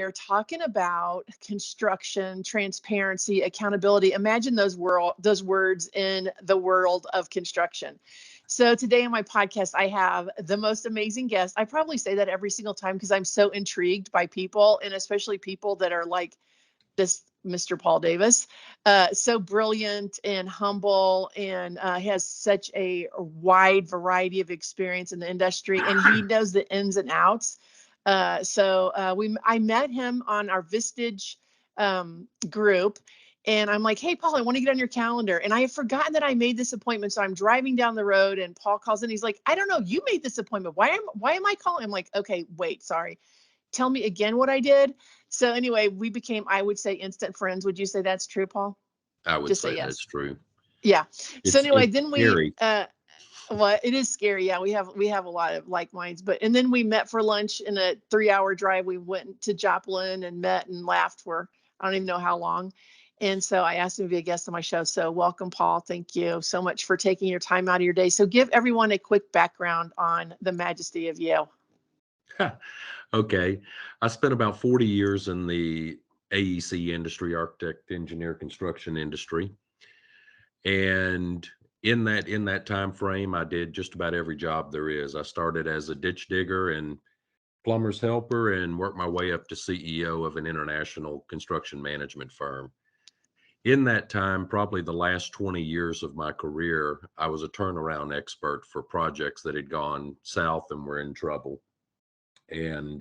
are talking about construction, transparency, accountability. Imagine those words in the world of construction. So today on my podcast, I have the most amazing guest. I probably say that every single time because I'm so intrigued by people, and especially people that are like this Mr. Paul Davis, so brilliant and humble, and has such a wide variety of experience in the industry, and he knows the ins and outs. I met him on our Vistage group, and I'm like, hey, Paul, I want to get on your calendar. And I have forgotten that I made this appointment. So I'm driving down the road and Paul calls in. He's like, I don't know, you made this appointment. Why am I calling? I'm like, okay, wait, sorry. Tell me again what I did. So anyway, we became, I would say, instant friends. Would you say that's true, Paul? I would Just say say yes. that's true. Yeah. So anyway, It's then scary. well, it is scary. Yeah, we have a lot of like minds. And then we met for lunch in a 3-hour drive. We went to Joplin and met and laughed for I don't even know how long. And so I asked him to be a guest on my show. So welcome, Paul. Thank you so much for taking your time out of your day. So give everyone a quick background on the majesty of you. Okay. I spent about 40 years in the AEC industry, architect, engineer, construction industry. And in that time frame, I did just about every job there is. I started as a ditch digger and plumber's helper and worked my way up to CEO of an international construction management firm. In that time, probably the last 20 years of my career, I was a turnaround expert for projects that had gone south and were in trouble. And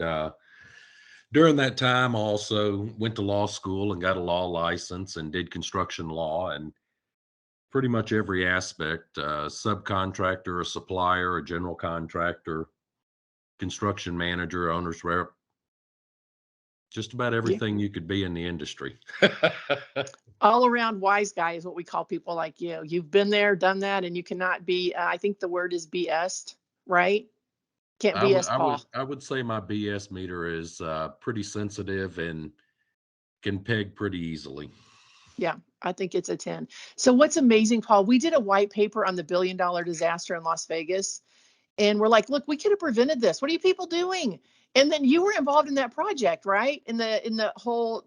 during that time, I also went to law school and got a law license and did construction law and pretty much every aspect, subcontractor, a supplier, a general contractor, construction manager, owner's rep, just about everything you could be in the industry. All around wise guy is what we call people like you. You've been there, done that, and you cannot be, I think the word is BS'd, right? Can't BS Paul. I would say my BS meter is pretty sensitive and can peg pretty easily. Yeah, I think it's a 10. So what's amazing, Paul, we did a white paper on the $1 billion disaster in Las Vegas. And we're like, look, we could have prevented this. What are you people doing? And then you were involved in that project, right? In the whole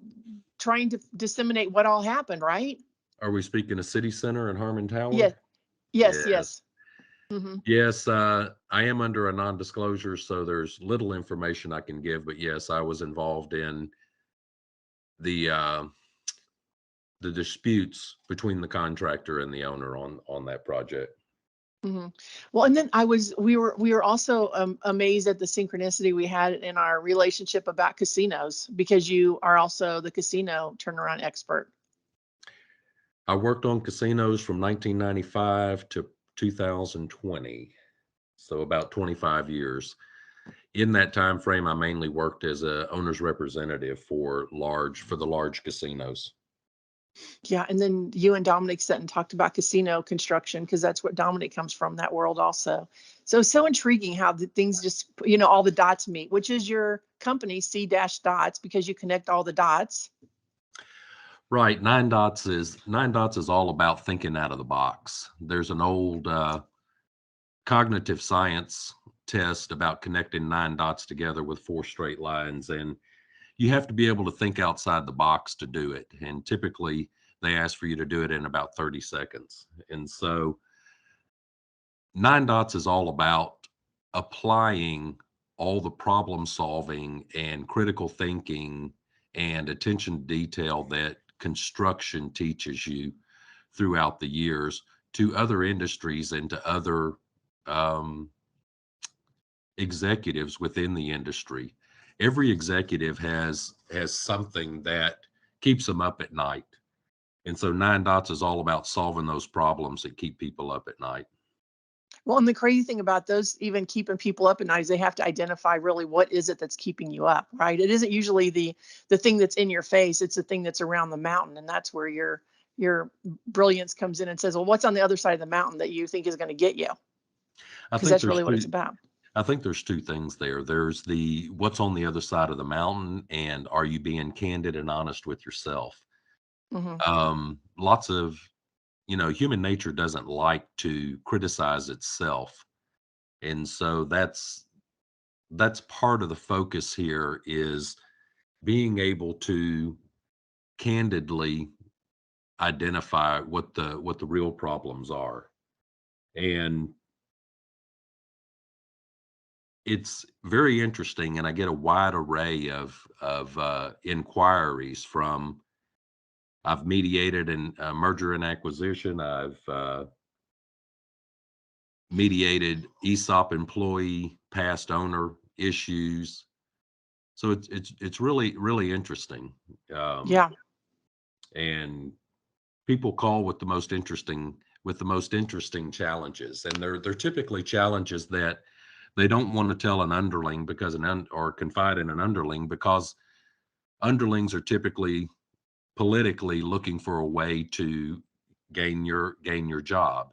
trying to disseminate what all happened, right? Are we speaking of City Center and Harmon Tower? Yes, yes, Yes. yes. Mm-hmm. Yes, I am under a non-disclosure, so there's little information I can give. But yes, I was involved in the uh, the disputes between the contractor and the owner on that project. Mm-hmm. Well, and then we were also amazed at the synchronicity we had in our relationship about casinos because you are also the casino turnaround expert. I worked on casinos from 1995 to 2020, so about 25 years. In that time frame, I mainly worked as a owner's representative for the large casinos. Yeah, and then you and Dominic sat and talked about casino construction because that's what Dominic comes from, that world also. So intriguing how the things just, all the dots meet, which is your company, C-Dots, because you connect all the dots. Right. Nine dots is all about thinking out of the box. There's an old cognitive science test about connecting 9 dots together with 4 straight lines, and you have to be able to think outside the box to do it. And typically they ask for you to do it in about 30 seconds. And so 9 dots is all about applying all the problem solving and critical thinking and attention to detail that construction teaches you throughout the years to other industries and to other um, executives within the industry. Every executive has something that keeps them up at night. And so 9 dots is all about solving those problems that keep people up at night. Well, and the crazy thing about those even keeping people up at night is they have to identify really what is it that's keeping you up, right? It isn't usually the thing that's in your face, it's the thing that's around the mountain. And that's where your brilliance comes in and says, well, what's on the other side of the mountain that you think is going to get you? Because that's really what it's about. I think there's 2 things there. There's the what's on the other side of the mountain, and are you being candid and honest with yourself? Lots of, human nature doesn't like to criticize itself. And so that's part of the focus here is being able to candidly identify what the real problems are. And it's very interesting, and I get a wide array of inquiries from. I've mediated in merger and acquisition. I've mediated ESOP employee past owner issues. So it's really interesting. Um, Yeah. and people call with the most interesting challenges, and they're typically challenges that they don't want to tell an underling because or confide in an underling, because underlings are typically politically looking for a way to gain your job,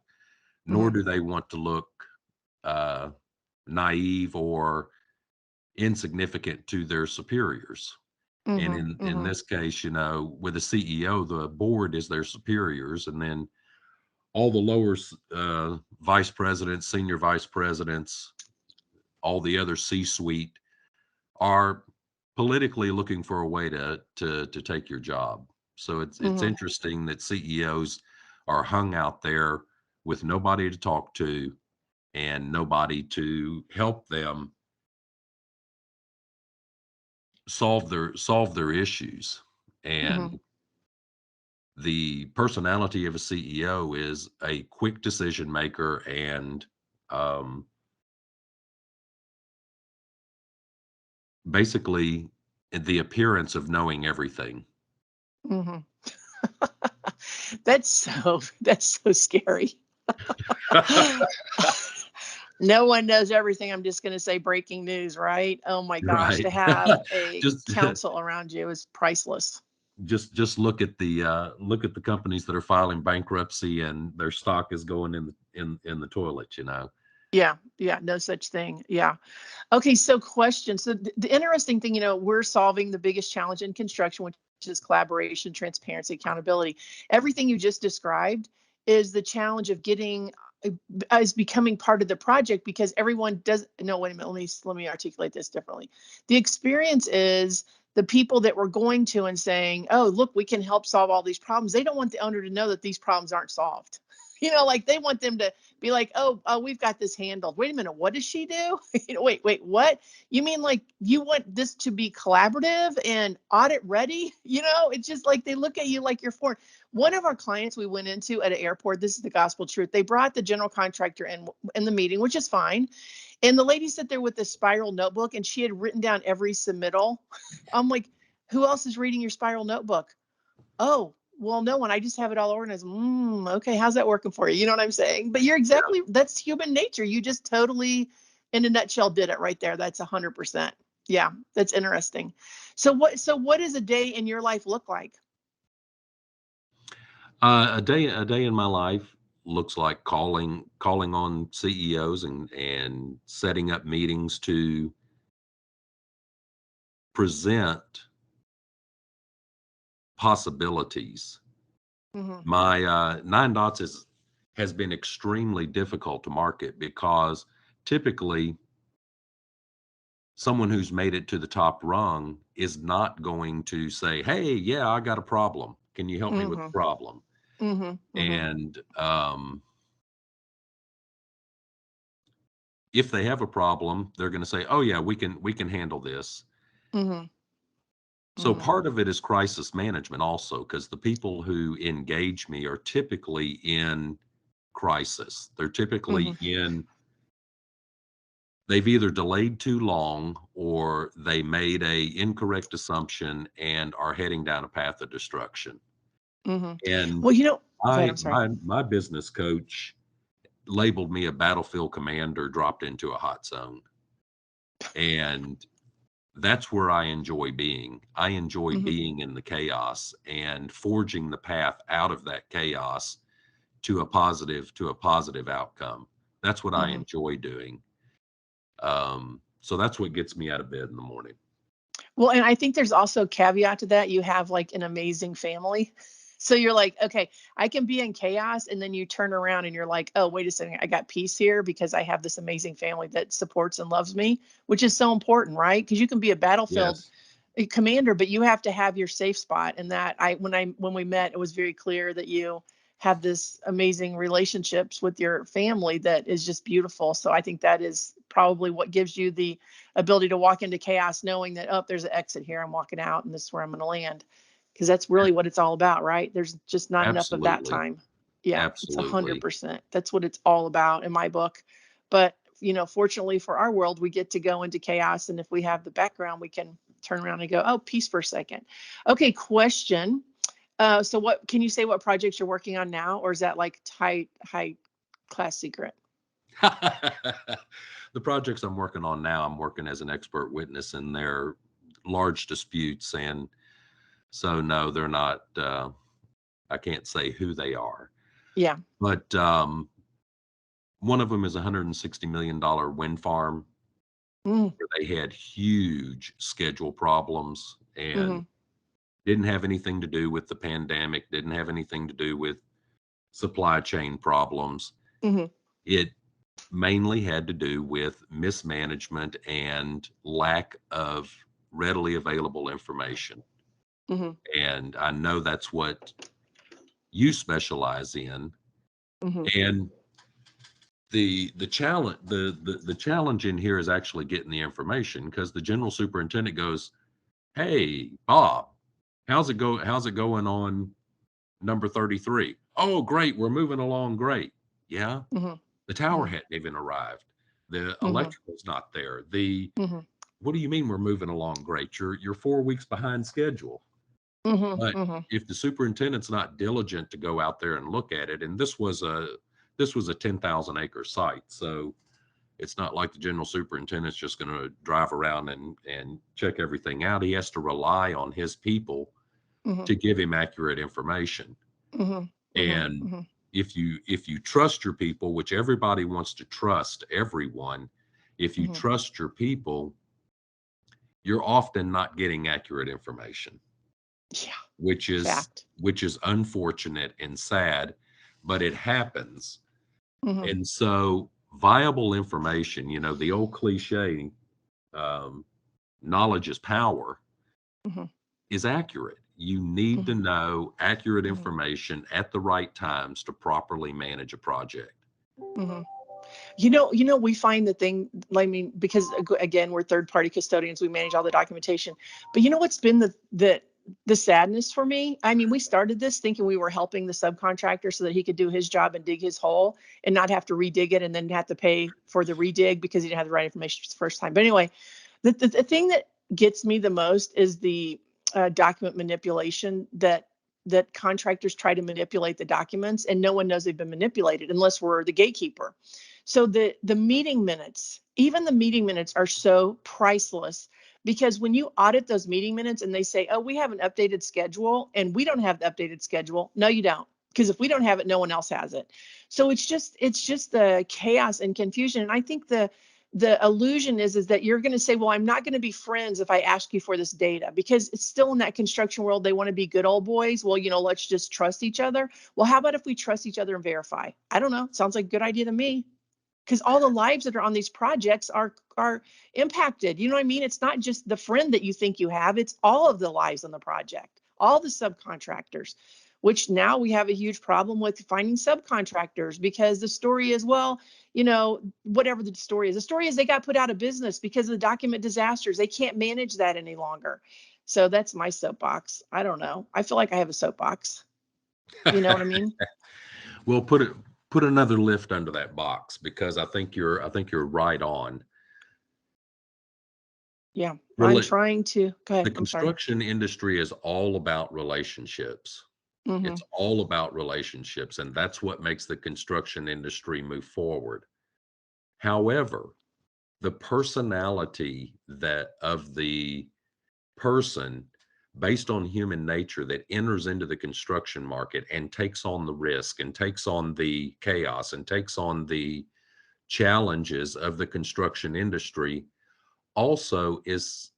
nor Mm-hmm. do they want to look uh, naive or insignificant to their superiors. And Mm-hmm. in Mm-hmm. this case, with a CEO, the board is their superiors, and then all the lower vice presidents, senior vice presidents, all the other C-suite are politically looking for a way to take your job. So it's Mm-hmm. interesting that CEOs are hung out there with nobody to talk to and nobody to help them solve their issues. Mm-hmm. And the personality of a CEO is a quick decision maker and um, basically the appearance of knowing everything. Mm-hmm. That's so scary. No one knows everything. I'm just going to say breaking news, right? Oh my gosh, Right. to have a just counsel around you is priceless. just look at the companies that are filing bankruptcy and their stock is going in the toilet. Yeah, yeah, no such thing. Yeah. Okay, so question. So the interesting thing, we're solving the biggest challenge in construction, which is collaboration, transparency, accountability. Everything you just described is the challenge of getting is becoming part of the project, because everyone does no, wait a minute, let me articulate this differently. The experience is the people that we're going to and saying, oh, look, we can help solve all these problems. They don't want the owner to know that these problems aren't solved. Like they want them to be like, oh, we've got this handled. Wait a minute, what does she do? Wait, what? You mean like you want this to be collaborative and audit ready? It's just like they look at you like you're foreign. One of our clients we went into at an airport, this is the gospel truth. They brought the general contractor in the meeting, which is fine. And the lady sat there with this spiral notebook and she had written down every submittal. I'm like, who else is reading your spiral notebook? Oh, well, no one. I just have it all organized. Okay, how's that working for you? You know what I'm saying? But that's human nature. You just totally, in a nutshell, did it right there. That's 100%. Yeah, that's interesting. So what does a day in your life look like? A day in my life looks like calling on CEOs and setting up meetings to present possibilities. Mm-hmm. My nine dots has been extremely difficult to market because typically someone who's made it to the top rung is not going to say, "Hey, yeah, I got a problem. Can you help me with the Mm-hmm. problem?" Mm-hmm. Mm-hmm. And if they have a problem, they're going to say, "Oh yeah, we can handle this." Mm-hmm. So Mm-hmm. part of it is crisis management also, because the people who engage me are typically in crisis. They're typically Mm-hmm. they've either delayed too long or they made a incorrect assumption and are heading down a path of destruction. Mm-hmm. And Well, go ahead. my I'm sorry. my my business coach labeled me a battlefield commander dropped into a hot zone. And that's where I enjoy being. I enjoy Mm-hmm. being in the chaos and forging the path out of that chaos to a positive outcome. That's what I Mm-hmm. enjoy doing. So that's what gets me out of bed in the morning. Well, and I think there's also a caveat to that. You have like an amazing family. So you're like, okay, I can be in chaos. And then you turn around and you're like, oh, wait a second. I got peace here because I have this amazing family that supports and loves me, which is so important, right? Because you can be a battlefield Yes. a commander, but you have to have your safe spot. And that when we met, it was very clear that you have this amazing relationships with your family that is just beautiful. So I think that is probably what gives you the ability to walk into chaos knowing that, oh, there's an exit here. I'm walking out and this is where I'm going to land. Because that's really what it's all about, right? There's just not enough of that Absolutely. time. Yeah, it's Absolutely. 100%. That's what it's all about in my book. But, fortunately for our world, we get to go into chaos. And if we have the background, we can turn around and go, oh, peace for a second. Okay, question. So what can you say what projects you're working on now, or is that like high class secret? The projects I'm working on now, I'm working as an expert witness in their large disputes. And so, no, they're not, I can't say who they are. Yeah. But one of them is a $160 million wind farm Mm, where they had huge schedule problems and mm-hmm, didn't have anything to do with the pandemic, didn't have anything to do with supply chain problems. mm-hmm, It mainly had to do with mismanagement and lack of readily available information. mm-hmm, And I know that's what you specialize in. mm-hmm, And the challenge in here is actually getting the information, because the general superintendent goes, "Hey, Bob, how's it going on number 33? Oh, great, we're moving along great. Yeah, mm-hmm, the tower mm-hmm, hadn't even arrived. The mm-hmm, electrical's not there. The mm-hmm, What do you mean we're moving along great? You're 4 weeks behind schedule." mm-hmm, But mm-hmm. if the superintendent's not diligent to go out there and look at it, and this was a 10,000 acre site, so it's not like the general superintendent's just going to drive around and check everything out. He has to rely on his people Mm-hmm. to give him accurate information. Mhm, mhm, And mhm, if you trust your people, which everybody wants to trust everyone, if you mhm. trust your people, you're often not getting accurate information, Yeah, which is fact. which is unfortunate and sad, but it happens. Mhm, And so viable information, the old cliche, um, knowledge is power, mhm, is accurate. You need to mhm, know accurate mhm, information at the right times to properly manage a project. mhm. We find the thing, I mean, because again, we're third party custodians, we manage all the documentation. But you know what's been the sadness for me? I mean, we started this thinking we were helping the subcontractor so that he could do his job and dig his hole and not have to redig it and then have to pay for the redig because he didn't have the right information the first time. But anyway, the thing that gets me the most is the document manipulation that contractors try to manipulate the documents and no one knows they've been manipulated unless we're the gatekeeper. So the meeting minutes, even the meeting minutes are so priceless because when you audit those meeting minutes and they say, oh, we have an updated schedule and we don't have the updated schedule. No, you don't. Because if we don't have it, no one else has it. So it's just the chaos and confusion. And I think the illusion is that you're going to say, well, I'm not going to be friends if I ask you for this data, because it's still in that construction world. They want to be good old boys. Well, let's just trust each other. Well, how about if we trust each other and verify? I don't know. Sounds like a good idea to me, because all the lives that are on these projects are impacted. You know what I mean? It's not just the friend that you think you have, it's all of the lives on the project, all the subcontractors, which now we have a huge problem with finding subcontractors because the story is, well, whatever the story is they got put out of business because of the document disasters. They can't manage that any longer. So that's my soapbox. I don't know. I feel like I have a soapbox. You know what I mean? Well, put another lift under that box, because I think you're right on. Yeah. I'm Rela- trying to go the ahead. I'm sorry. construction industry is all about relationships. Mm-hmm. It's all about relationships, and that's what makes the construction industry move forward. However, the personality that of the person, based on human nature, that enters into the construction market and takes on the risk and takes on the chaos and takes on the challenges of the construction industry, also is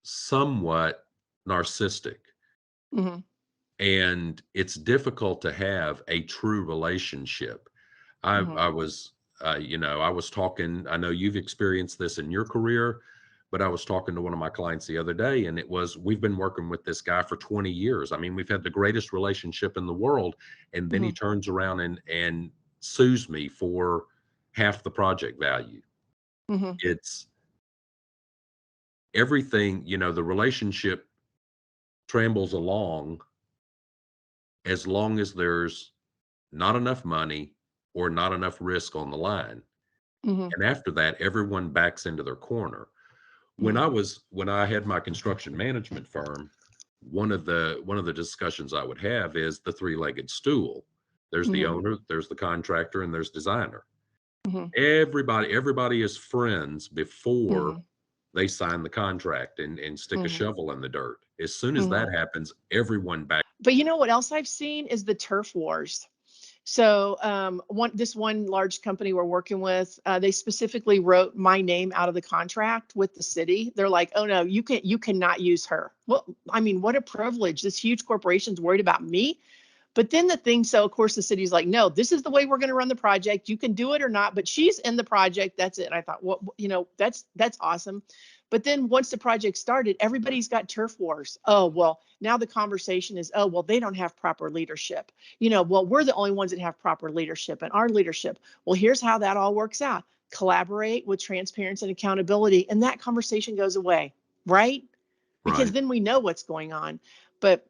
somewhat narcissistic. Mm-hmm. And it's difficult to have a true relationship. I Mm-hmm. was I was talking, I know you've experienced this in your career, But I was talking to one of my clients the other day, and we've been working with this guy for 20 years. I mean, we've had the greatest relationship in the world. And then he turns around and sues me for half the project value. It's everything, the relationship trembles along as long as there's not enough money or not enough risk on the line. And after that, everyone backs into their corner. When I had my construction management firm, one of the discussions I would have is the three-legged stool. There's the owner, there's the contractor, and there's designer. Everybody is friends before they sign the contract and stick a shovel in the dirt. As soon as that happens, everyone back. But you know what else I've seen is the turf wars. So this one large company we're working with, they specifically wrote my name out of the contract with the city. They're like, oh no, you cannot use her. Well, I mean, what a privilege. This huge corporation's worried about me. But then so of course the city's like, no, this is the way we're going to run the project. You can do it or not, but she's in the project. That's it. And I thought, well, that's awesome. But then once the project started, everybody's got turf wars. Oh, well, now the conversation is, oh, well, they don't have proper leadership. Well, we're the only ones that have proper leadership, and our leadership. Well, here's how that all works out. Collaborate with transparency and accountability. And that conversation goes away, right? Because then we know what's going on. But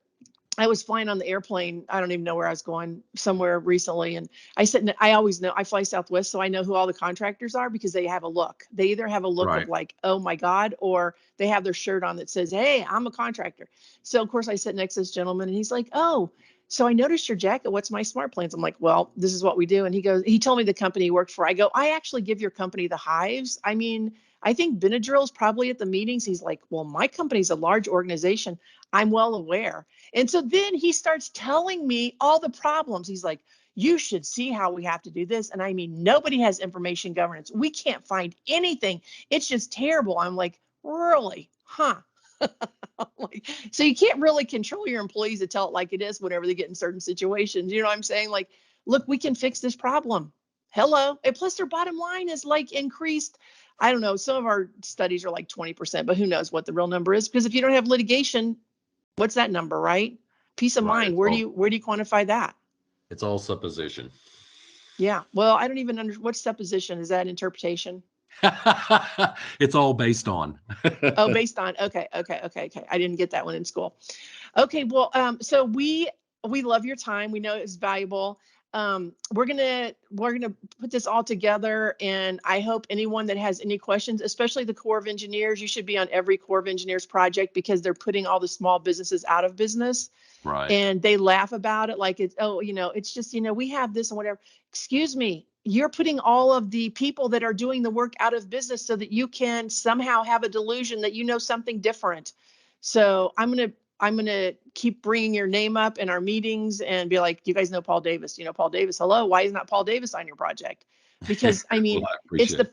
I was flying on the airplane. I don't even know where I was going, somewhere recently. And I always know, I fly Southwest, so I know who all the contractors are because they have a look. They either have a look of like, oh my God, or they have their shirt on that says, hey, I'm a contractor. So of course I sit next to this gentleman and he's like, oh, so I noticed your jacket. What's MySmartPlans? I'm like, well, this is what we do. And he told me the company he worked for. I go, I actually give your company the hives. I mean, I think Benadryl's probably at the meetings. He's like, well, my company's a large organization. I'm well aware. And so then he starts telling me all the problems. He's like, you should see how we have to do this. And I mean, nobody has information governance. We can't find anything. It's just terrible. I'm like, really? Huh? Like, so you can't really control your employees to tell it like it is whenever they get in certain situations. You know what I'm saying? Like, look, we can fix this problem. Hello. And plus their bottom line is like increased. I don't know. Some of our studies are like 20%, but who knows what the real number is? Because if you don't have litigation, what's that number, right? Peace of mind. Where do you quantify that? It's all supposition. Yeah. Well, I don't even understand. What's supposition? Is that interpretation? It's all based on. Oh, based on. Okay. I didn't get that one in school. Okay. Well, so we love your time. We know it's valuable. We're gonna put this all together, and I hope anyone that has any questions, especially the Corps of Engineers, you should be on every Corps of Engineers project because they're putting all the small businesses out of business. Right. And they laugh about it like it's, oh, it's just, we have this and whatever. Excuse me, you're putting all of the people that are doing the work out of business so that you can somehow have a delusion that you know something different. So I'm gonna keep bringing your name up in our meetings and be like, do you guys know Paul Davis? Paul Davis. Hello, why is not Paul Davis on your project? Because I mean, Well, I appreciate that.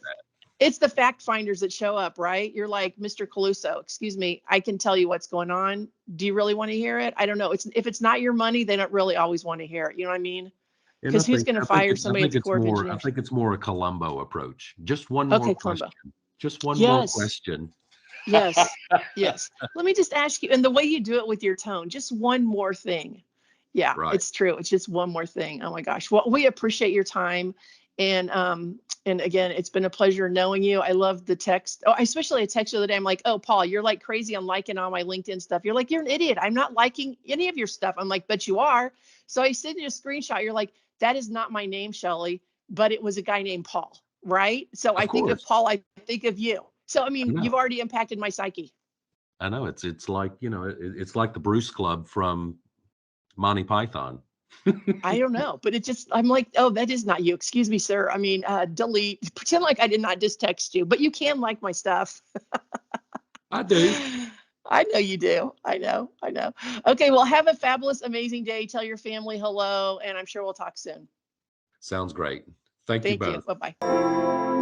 It's the fact finders that show up, right? You're like, Mr. Caluso, excuse me, I can tell you what's going on. Do you really want to hear it? I don't know. If it's not your money, they don't really always want to hear it. You know what I mean? Because who's going to fire somebody at the Corps of Engineers? I think it's more a Columbo approach. Just one more question. Just one more question. Yes. Yes. Let me just ask you, and the way you do it with your tone, just one more thing. Yeah, It's true. It's just one more thing. Oh my gosh. Well, we appreciate your time. And again, it's been a pleasure knowing you. I love the text. Oh, especially a text the other day. I'm like, oh, Paul, you're like crazy on liking all my LinkedIn stuff. You're like, you're an idiot. I'm not liking any of your stuff. I'm like, but you are. So I sent you a screenshot. You're like, that is not my name, Shelley, but it was a guy named Paul, right? So I think of Paul, I think of you. So, I mean, you've already impacted my psyche. I know it's like, it's like the Bruce Club from Monty Python. I don't know, but I'm like, oh, that is not you. Excuse me, sir. I mean, delete, pretend like I did not just text you, but you can like my stuff. I do. I know you do. I know. Okay. Well, have a fabulous, amazing day. Tell your family hello, and I'm sure we'll talk soon. Sounds great. Thank you both. Bye-bye.